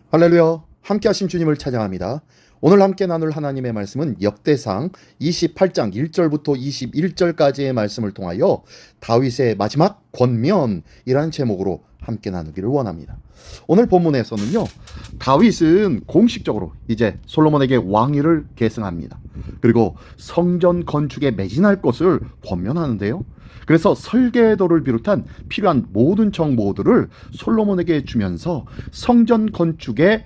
할렐루야, 함께 하신 주님을 찬양합니다. 오늘 함께 나눌 하나님의 말씀은 역대상 28장 1절부터 21절까지의 말씀을 통하여 다윗의 마지막 권면이라는 제목으로 함께 나누기를 원합니다. 오늘 본문에서는요, 다윗은 공식적으로 이제 솔로몬에게 왕위를 계승합니다. 그리고 성전 건축에 매진할 것을 권면하는데요. 그래서 설계도를 비롯한 필요한 모든 정보들을 솔로몬에게 주면서 성전 건축에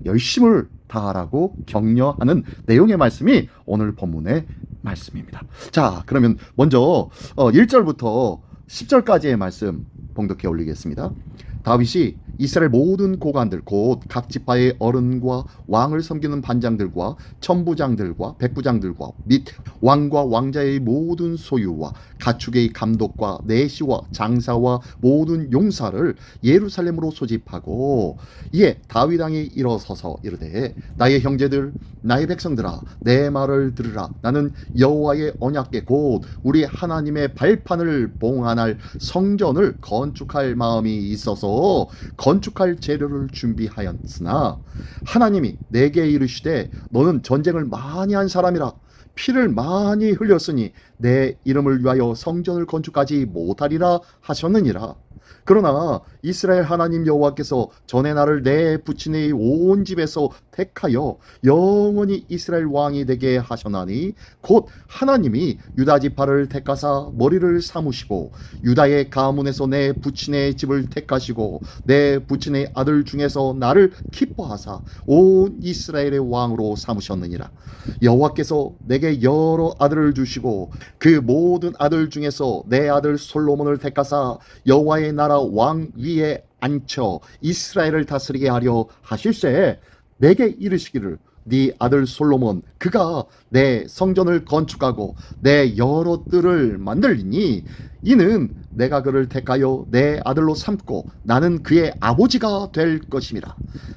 열심을 다하라고 격려하는 내용의 말씀이 오늘 본문의 말씀입니다. 자, 그러면 먼저 1절부터 10절까지의 말씀 봉독해 올리겠습니다. 다윗이 이스라엘 모든 고관들 곧 각 지파의 어른과 왕을 섬기는 반장들과 천부장들과 백부장들과 및 왕과 왕자의 모든 소유와 가축의 감독과 내시와 장사와 모든 용사를 예루살렘으로 소집하고 이에 다윗 왕이 일어서서 이르되 나의 형제들 나의 백성들아 내 말을 들으라. 나는 여호와의 언약궤 곧 우리 하나님의 발판을 봉안할 성전을 건축할 마음이 있어서 건축할 재료를 준비하였으나 하나님이 내게 이르시되 너는 전쟁을 많이 한 사람이라 피를 많이 흘렸으니 내 이름을 위하여 성전을 건축하지 못하리라 하셨느니라. 그러나 이스라엘 하나님 여호와께서 전에 나를 내 부친의 온 집에서 택하여 영원히 이스라엘 왕이 되게 하셨나니 곧 하나님이 유다 지파를 택하사 머리를 삼으시고 유다의 가문에서 내 부친의 집을 택하시고 내 부친의 아들 중에서 나를 기뻐하사 온 이스라엘의 왕으로 삼으셨느니라. 여호와께서 내게 여러 아들을 주시고 그 모든 아들 중에서 내 아들 솔로몬을 택하사 여호와의 나라 왕 위에 앉혀 이스라엘을 다스리게 하려 하실세 내게 이르시기를 네 아들 솔로몬 그가 내 성전을 건축하고 내 여러 뜰을 만들리니 이는 내가 그를 택하여 내 아들로 삼고 나는 그의 아버지가 될 것임이라.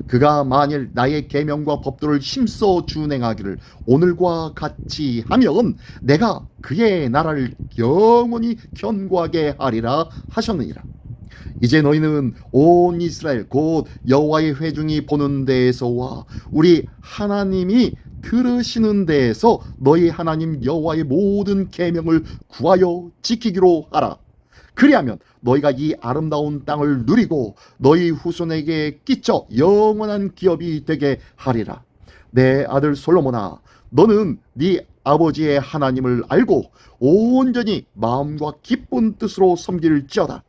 그가 만일 나의 계명과 법도를 힘써 준행하기를 오늘과 같이 하면 내가 그의 나라를 영원히 견고하게 하리라 하셨느니라. 이제 너희는 온 이스라엘 곧 여호와의 회중이 보는 데에서와 우리 하나님이 들으시는 데에서 너희 하나님 여호와의 모든 계명을 구하여 지키기로 하라. 그리하면 너희가 이 아름다운 땅을 누리고 너희 후손에게 끼쳐 영원한 기업이 되게 하리라. 내 아들 솔로몬아 너는 네 아버지의 하나님을 알고 온전히 마음과 기쁜 뜻으로 섬길지어다.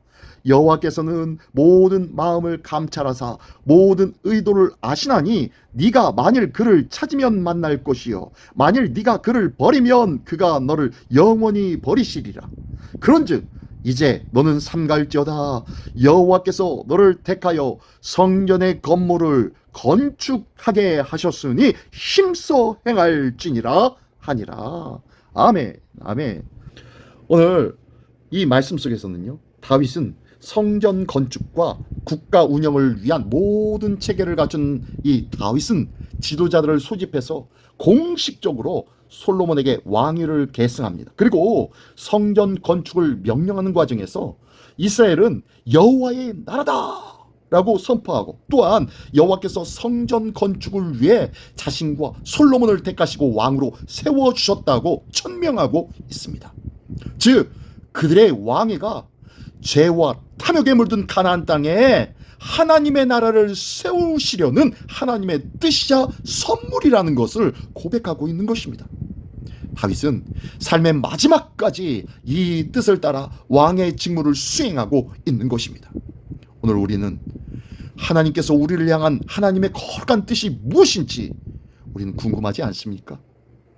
여호와께서는 모든 마음을 감찰하사 모든 의도를 아시나니 네가 만일 그를 찾으면 만날 것이요 만일 네가 그를 버리면 그가 너를 영원히 버리시리라. 그런즉 이제 너는 삼갈지어다. 여호와께서 너를 택하여 성전의 건물을 건축하게 하셨으니 힘써 행할지니라 하니라. 아멘. 아멘. 오늘 이 말씀 속에서는요, 다윗은 성전 건축과 국가 운영을 위한 모든 체계를 갖춘 이 다윗은 지도자들을 소집해서 공식적으로 솔로몬에게 왕위를 계승합니다. 그리고 성전 건축을 명령하는 과정에서 이스라엘은 여호와의 나라다 라고 선포하고 또한 여호와께서 성전 건축을 위해 자신과 솔로몬을 택하시고 왕으로 세워주셨다고 천명하고 있습니다. 즉 그들의 왕위가 죄와 탐욕에 물든 가나안 땅에 하나님의 나라를 세우시려는 하나님의 뜻이자 선물이라는 것을 고백하고 있는 것입니다. 다윗은 삶의 마지막까지 이 뜻을 따라 왕의 직무를 수행하고 있는 것입니다. 오늘 우리는 하나님께서 우리를 향한 하나님의 거룩한 뜻이 무엇인지 우리는 궁금하지 않습니까?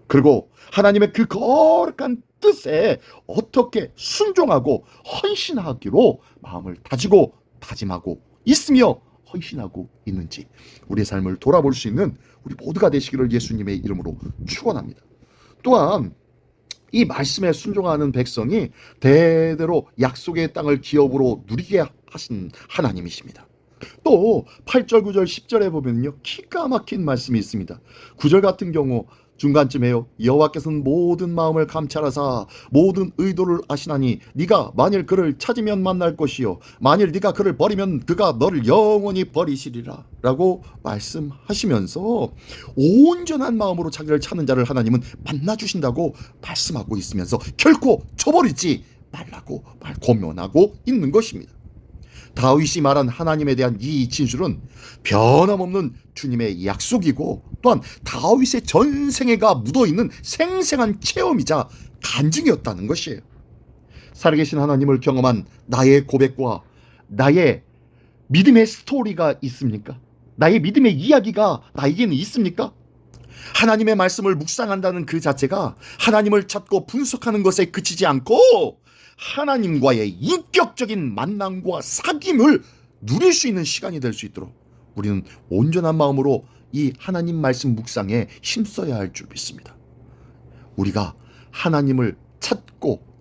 그리고 하나님의 그 거룩한 뜻에 어떻게 순종하고 헌신하기로 마음을 다지고 다짐하고 있으며 헌신하고 있는지 우리의 삶을 돌아볼 수 있는 우리 모두가 되시기를 예수님의 이름으로 축원합니다. 또한 이 말씀에 순종하는 백성이 대대로 약속의 땅을 기업으로 누리게 하신 하나님이십니다. 또 8절, 9절, 10절에 보면요 기가 막힌 말씀이 있습니다. 9절 같은 경우 중간쯤에요. 여호와께서는 모든 마음을 감찰하사 모든 의도를 아시나니 네가 만일 그를 찾으면 만날 것이요 만일 네가 그를 버리면 그가 너를 영원히 버리시리라 라고 말씀하시면서 온전한 마음으로 자기를 찾는 자를 하나님은 만나주신다고 말씀하고 있으면서 결코 저버리지 말라고 권면하고 있는 것입니다. 다윗이 말한 하나님에 대한 이 진술은 변함없는 주님의 약속이고 또한 다윗의 전생애가 묻어있는 생생한 체험이자 간증이었다는 것이에요. 살아계신 하나님을 경험한 나의 고백과 나의 믿음의 스토리가 있습니까? 나의 믿음의 이야기가 나에게는 있습니까? 하나님의 말씀을 묵상한다는 그 자체가 하나님을 찾고 분석하는 것에 그치지 않고 하나님과의 인격적인 만남과 사귐을 누릴 수 있는 시간이 될 수 있도록 우리는 온전한 마음으로 이 하나님 말씀 묵상에 힘써야 할 줄 믿습니다. 우리가 하나님을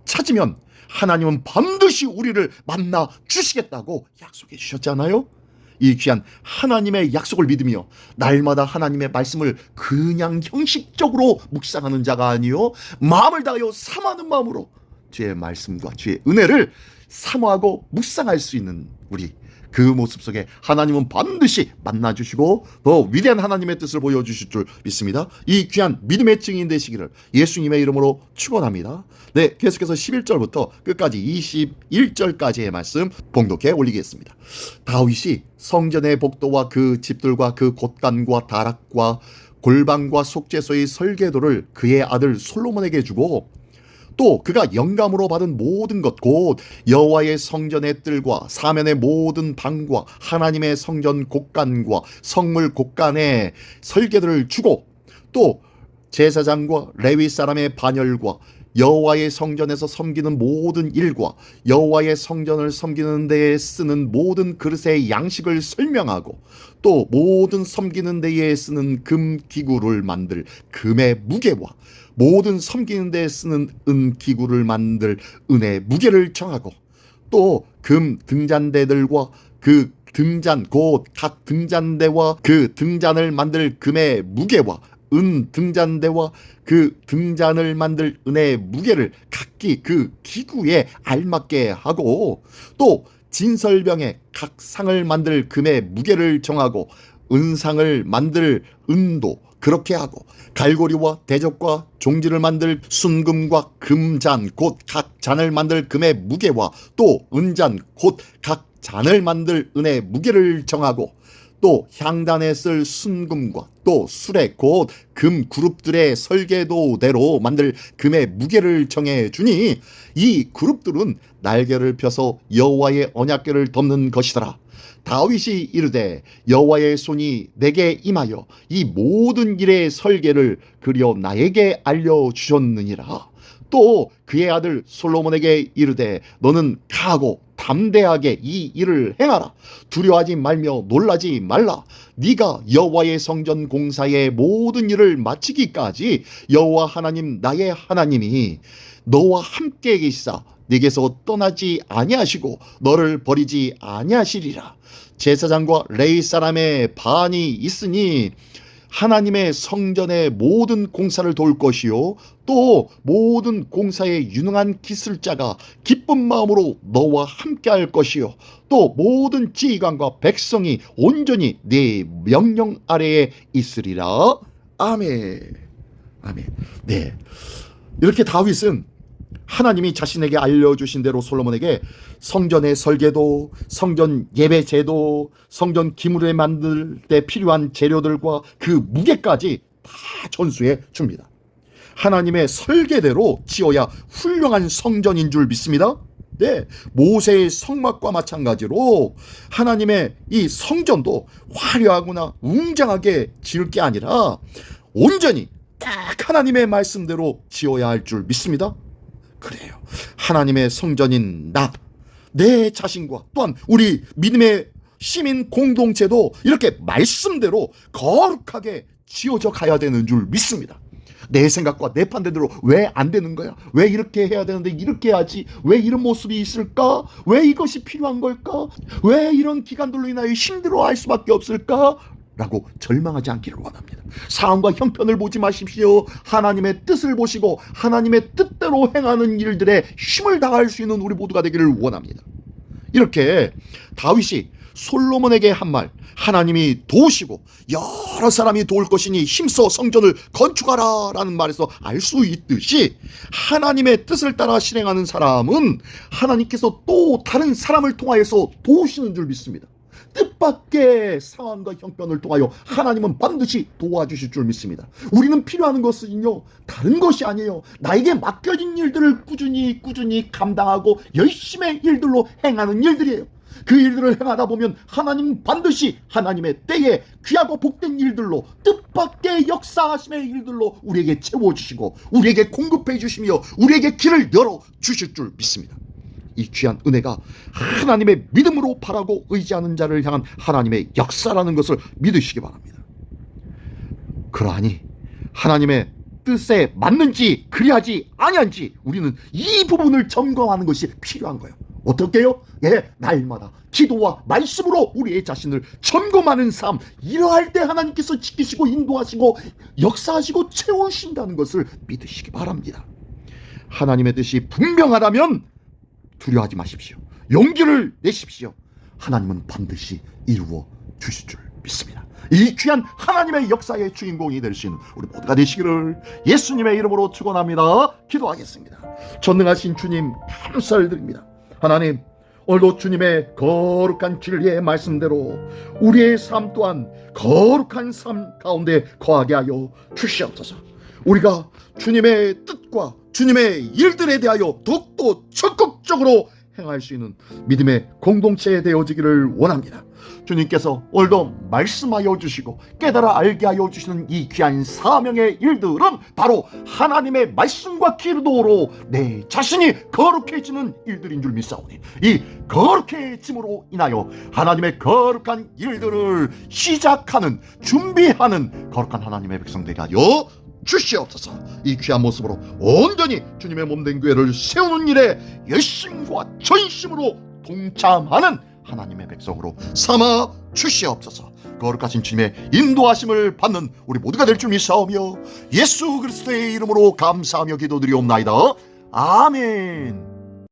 찾으면 하나님은 반드시 우리를 만나 주시겠다고 약속해 주셨잖아요. 이 귀한 하나님의 약속을 믿으며 날마다 하나님의 말씀을 그냥 형식적으로 묵상하는 자가 아니요 마음을 다하여 사모하는 마음으로 주의 말씀과 주의 은혜를 사모하고 묵상할 수 있는 우리, 그 모습 속에 하나님은 반드시 만나주시고 더 위대한 하나님의 뜻을 보여주실 줄 믿습니다. 이 귀한 믿음의 증인 되시기를 예수님의 이름으로 축원합니다. 네, 계속해서 11절부터 끝까지 21절까지의 말씀 봉독해 올리겠습니다. 다윗이 성전의 복도와 그 집들과 그 곳간과 다락과 골방과 속죄소의 설계도를 그의 아들 솔로몬에게 주고 또 그가 영감으로 받은 모든 것 곧 여호와의 성전의 뜰과 사면의 모든 방과 하나님의 성전 곳간과 성물 곳간의 설계도를 주고 또 제사장과 레위 사람의 반열과 여호와의 성전에서 섬기는 모든 일과 여호와의 성전을 섬기는 데에 쓰는 모든 그릇의 양식을 설명하고 또 모든 섬기는 데에 쓰는 금 기구를 만들 금의 무게와 모든 섬기는 데에 쓰는 은 기구를 만들 은의 무게를 정하고 또 금 등잔대들과 그 등잔 곧 각 등잔대와 그 등잔을 만들 금의 무게와 은 등잔대와 그 등잔을 만들 은의 무게를 각기 그 기구에 알맞게 하고 또 진설병에 각 상을 만들 금의 무게를 정하고 은상을 만들 은도 그렇게 하고 갈고리와 대접과 종지를 만들 순금과 금잔 곧 각 잔을 만들 금의 무게와 또 은잔 곧 각 잔을 만들 은의 무게를 정하고 또 향단에 쓸 순금과 또 수레 곧 금 그룹들의 설계도대로 만들 금의 무게를 정해 주니 이 그룹들은 날개를 펴서 여호와의 언약궤를 덮는 것이더라. 다윗이 이르되 여호와의 손이 내게 임하여 이 모든 일의 설계를 그려 나에게 알려주셨느니라. 또 그의 아들 솔로몬에게 이르되 너는 가고 담대하게 이 일을 행하라. 두려워하지 말며 놀라지 말라. 네가 여호와의 성전 공사의 모든 일을 마치기까지 여호와 하나님 나의 하나님이 너와 함께 계시사 네게서 떠나지 아니하시고 너를 버리지 아니하시리라. 제사장과 레위 사람의 반이 있으니 하나님의 성전의 모든 공사를 도울 것이요 또 모든 공사에 유능한 기술자가 기쁜 마음으로 너와 함께할 것이요 또 모든 지휘관과 백성이 온전히 네 명령 아래에 있으리라. 아멘. 아멘. 네, 이렇게 다윗은 하나님이 자신에게 알려주신 대로 솔로몬에게 성전의 설계도, 성전 예배 제도, 성전 기물에 만들 때 필요한 재료들과 그 무게까지 다 전수해 줍니다. 하나님의 설계대로 지어야 훌륭한 성전인 줄 믿습니다. 네, 모세의 성막과 마찬가지로 하나님의 이 성전도 화려하거나 웅장하게 지을 게 아니라 온전히 딱 하나님의 말씀대로 지어야 할 줄 믿습니다. 그래요. 하나님의 성전인 내 자신과 또한 우리 믿음의 시민 공동체도 이렇게 말씀대로 거룩하게 지어져 가야 되는 줄 믿습니다. 내 생각과 내 판단대로 왜 안 되는 거야? 왜 이렇게 해야 되는데 이렇게 해야지? 왜 이런 모습이 있을까? 왜 이것이 필요한 걸까? 왜 이런 기간들로 인하여 힘들어할 수밖에 없을까? 라고 절망하지 않기를 원합니다. 사함과 형편을 보지 마십시오. 하나님의 뜻을 보시고 하나님의 뜻대로 행하는 일들에 힘을 다할 수 있는 우리 모두가 되기를 원합니다. 이렇게 다윗이 솔로몬에게 한 말, 하나님이 도우시고 여러 사람이 도울 것이니 힘써 성전을 건축하라 라는 말에서 알 수 있듯이, 하나님의 뜻을 따라 실행하는 사람은 하나님께서 또 다른 사람을 통하여서 도우시는 줄 믿습니다. 뜻밖의 상황과 형편을 통하여 하나님은 반드시 도와주실 줄 믿습니다. 우리는 필요한 것은요, 다른 것이 아니에요. 나에게 맡겨진 일들을 꾸준히 감당하고 열심히 일들로 행하는 일들이에요. 그 일들을 행하다 보면 하나님은 반드시 하나님의 때에 귀하고 복된 일들로, 뜻밖의 역사하심의 일들로 우리에게 채워주시고 우리에게 공급해 주시며 우리에게 길을 열어주실 줄 믿습니다. 이 귀한 은혜가 하나님의 믿음으로 바라고 의지하는 자를 향한 하나님의 역사라는 것을 믿으시기 바랍니다. 그러하니 하나님의 뜻에 맞는지 그리하지 아니한지 우리는 이 부분을 점검하는 것이 필요한 거예요. 어떻게요? 날마다 기도와 말씀으로 우리의 자신을 점검하는 삶, 이러할 때 하나님께서 지키시고 인도하시고 역사하시고 채우신다는 것을 믿으시기 바랍니다. 하나님의 뜻이 분명하다면 두려워하지 마십시오. 용기를 내십시오. 하나님은 반드시 이루어 주실 줄 믿습니다. 이 귀한 하나님의 역사의 주인공이 될 수 있는 우리 모두가 되시기를 예수님의 이름으로 축원합니다. 기도하겠습니다. 전능하신 주님, 감사드립니다. 하나님, 오늘도 주님의 거룩한 진리의 말씀대로 우리의 삶 또한 거룩한 삶 가운데 거하게 하여 주시옵소서. 우리가 주님의 뜻과 주님의 일들에 대하여 더욱더 적극적으로 행할 수 있는 믿음의 공동체 되어지기를 원합니다. 주님께서 오늘도 말씀하여 주시고 깨달아 알게 하여 주시는 이 귀한 사명의 일들은 바로 하나님의 말씀과 기도로 내 자신이 거룩해지는 일들인 줄 믿사오니, 이 거룩해짐으로 인하여 하나님의 거룩한 일들을 시작하는, 준비하는 거룩한 하나님의 백성되게 하여 주시옵소서. 이 귀한 모습으로 온전히 주님의 몸된 교회를 세우는 일에 열심과 전심으로 동참하는 하나님의 백성으로 삼아 주시옵소서. 거룩하신 주님의 인도하심을 받는 우리 모두가 될 줄 믿사오며 예수 그리스도의 이름으로 감사하며 기도드리옵나이다. 아멘.